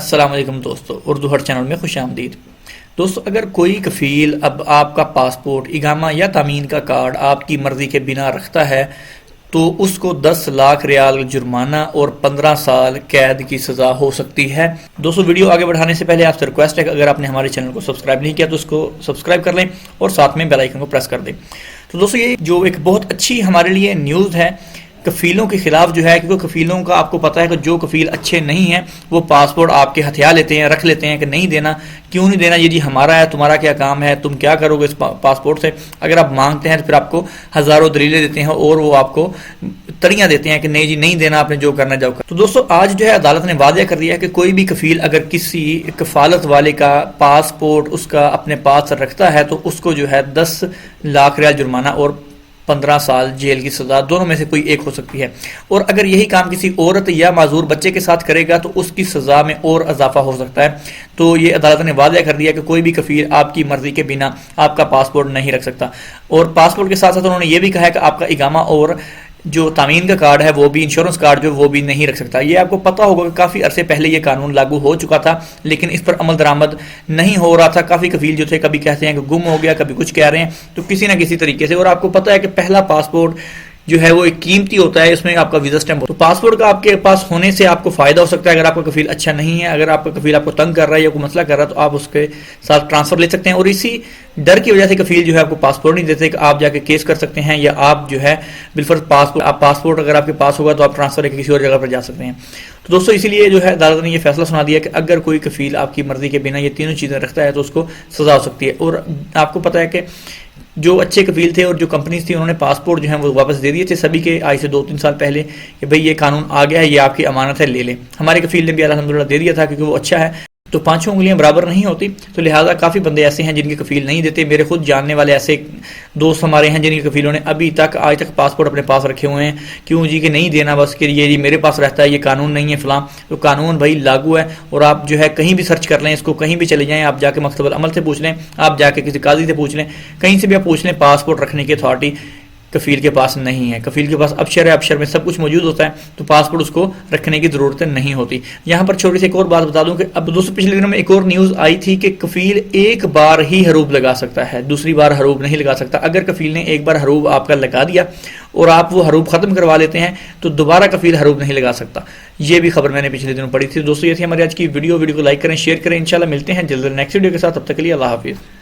السلام علیکم دوستو، اردو ہر چینل میں خوش آمدید۔ دوستو، اگر کوئی کفیل اب آپ کا پاسپورٹ، اقامہ یا تامین کا کارڈ آپ کی مرضی کے بنا رکھتا ہے تو اس کو 10 لاکھ ریال جرمانہ اور 15 سال قید کی سزا ہو سکتی ہے۔ دوستو، ویڈیو آگے بڑھانے سے پہلے آپ سے ریکویسٹ ہے کہ اگر آپ نے ہمارے چینل کو سبسکرائب نہیں کیا تو اس کو سبسکرائب کر لیں اور ساتھ میں بیل آئیکن کو پریس کر دیں۔ تو دوستو، یہ جو ایک بہت اچھی ہمارے لیے نیوز ہے کفیلوں کے خلاف جو ہے، کیونکہ کفیلوں کا آپ کو پتہ ہے کہ جو کفیل اچھے نہیں ہیں وہ پاسپورٹ آپ کے ہتھیار لیتے ہیں، رکھ لیتے ہیں کہ نہیں دینا، کیوں نہیں دینا، یہ جی ہمارا ہے، تمہارا کیا کام ہے، تم کیا کرو گے اس پاسپورٹ سے۔ اگر آپ مانگتے ہیں تو پھر آپ کو ہزاروں دلیلیں دیتے ہیں اور وہ آپ کو تڑیاں دیتے ہیں کہ نہیں جی نہیں دینا، آپ نے جو کرنا جاؤ۔ تو دوستو، آج جو ہے عدالت نے واضح کر دیا کہ کوئی بھی کفیل اگر کسی کفالت والے کا پاسپورٹ اس کا اپنے پاس رکھتا ہے تو اس کو جو ہے 10 لاکھ ریال جرمانہ اور 15 سال جیل کی سزا دونوں میں سے کوئی ایک ہو سکتی ہے، اور اگر یہی کام کسی عورت یا معذور بچے کے ساتھ کرے گا تو اس کی سزا میں اور اضافہ ہو سکتا ہے۔ تو یہ عدالت نے واضح کر دیا کہ کوئی بھی کفیل آپ کی مرضی کے بنا آپ کا پاسپورٹ نہیں رکھ سکتا، اور پاسپورٹ کے ساتھ ساتھ انہوں نے یہ بھی کہا ہے کہ آپ کا اقامہ اور جو تامین کا کارڈ ہے وہ بھی، انشورنس کارڈ جو وہ بھی نہیں رکھ سکتا۔ یہ آپ کو پتہ ہوگا کہ کافی عرصے پہلے یہ قانون لاگو ہو چکا تھا لیکن اس پر عمل درآمد نہیں ہو رہا تھا۔ کافی کفیل جو تھے کبھی کہتے ہیں کہ گم ہو گیا، کبھی کچھ کہہ رہے ہیں، تو کسی نہ کسی طریقے سے۔ اور آپ کو پتہ ہے کہ پہلا پاسپورٹ جو ہے وہ ایک قیمتی ہوتا ہے، اس میں آپ کا ویزا اسٹیمپ، تو پاسپورٹ کا آپ کے پاس ہونے سے آپ کو فائدہ ہو سکتا ہے۔ اگر آپ کا کفیل اچھا نہیں ہے، اگر آپ کا کفیل آپ کو تنگ کر رہا ہے یا کوئی مسئلہ کر رہا ہے تو آپ اس کے ساتھ ٹرانسفر لے سکتے ہیں، اور اسی ڈر کی وجہ سے کفیل جو ہے آپ کو پاسپورٹ نہیں دیتے کہ آپ جا کے کیس کر سکتے ہیں، یا آپ جو ہے بالفرض پاسپورٹ اگر آپ کے پاس ہوگا تو آپ ٹرانسفر کسی اور جگہ پر جا سکتے ہیں۔ تو دوستو، اسی لیے جو ہے عدالت نے یہ فیصلہ سنا دیا کہ اگر کوئی کفیل آپ کی مرضی کے بنا یہ تینوں چیزیں رکھتا ہے تو اس کو سزا ہو سکتی ہے۔ اور آپ کو پتہ ہے کہ جو اچھے کفیل تھے اور جو کمپنیز تھی انہوں نے پاسپورٹ جو ہیں وہ واپس دے دیے تھے سبھی کے، آج سے 2-3 سال پہلے، کہ بھئی یہ قانون آ گیا ہے، یہ آپ کی امانت ہے، لے لیں۔ ہمارے کفیل نے بھی الحمدللہ دے دیا تھا کیونکہ وہ اچھا ہے۔ تو 5 انگلیاں برابر نہیں ہوتی، تو لہٰذا کافی بندے ایسے ہیں جن کے کفیل نہیں دیتے۔ میرے خود جاننے والے ایسے دوست ہمارے ہیں جن کے کفیلوں نے آج تک پاسپورٹ اپنے پاس رکھے ہوئے ہیں، کیوں جی کہ نہیں دینا، بس کہ یہ جی میرے پاس رہتا ہے، یہ قانون نہیں ہے فلاں۔ تو قانون بھائی لاگو ہے، اور آپ جو ہے کہیں بھی سرچ کر لیں اس کو، کہیں بھی چلے جائیں، آپ جا کے مکتب العمل سے پوچھ لیں، آپ جا کے کسی قاضی سے پوچھ لیں، کہیں سے بھی آپ پوچھ لیں، پاسپورٹ رکھنے کی اتھارٹی کفیل کے پاس نہیں ہے۔ کفیل کے پاس ابشر ہے، ابشر میں سب کچھ موجود ہوتا ہے، تو پاسپورٹ اس کو رکھنے کی ضرورت نہیں ہوتی۔ یہاں پر چھوٹی سی ایک اور بات بتا دوں کہ اب دوستوں پچھلے دنوں میں ایک اور نیوز آئی تھی کہ کفیل ایک بار ہی حروب لگا سکتا ہے، دوسری بار حروب نہیں لگا سکتا۔ اگر کفیل نے ایک بار حروب آپ کا لگا دیا اور آپ وہ حروب ختم کروا لیتے ہیں تو دوبارہ کفیل حروب نہیں لگا سکتا۔ یہ بھی خبر میں نے پچھلے دنوں پڑھی تھی۔ دوستوں، یہ تھی ہماری آج کی ویڈیو کو لائک کریں، شیئر کریں، انشاءاللہ ملتے ہیں جلد نیکسٹ ویڈیو کے ساتھ، تب تک کے لیے اللہ حافظ۔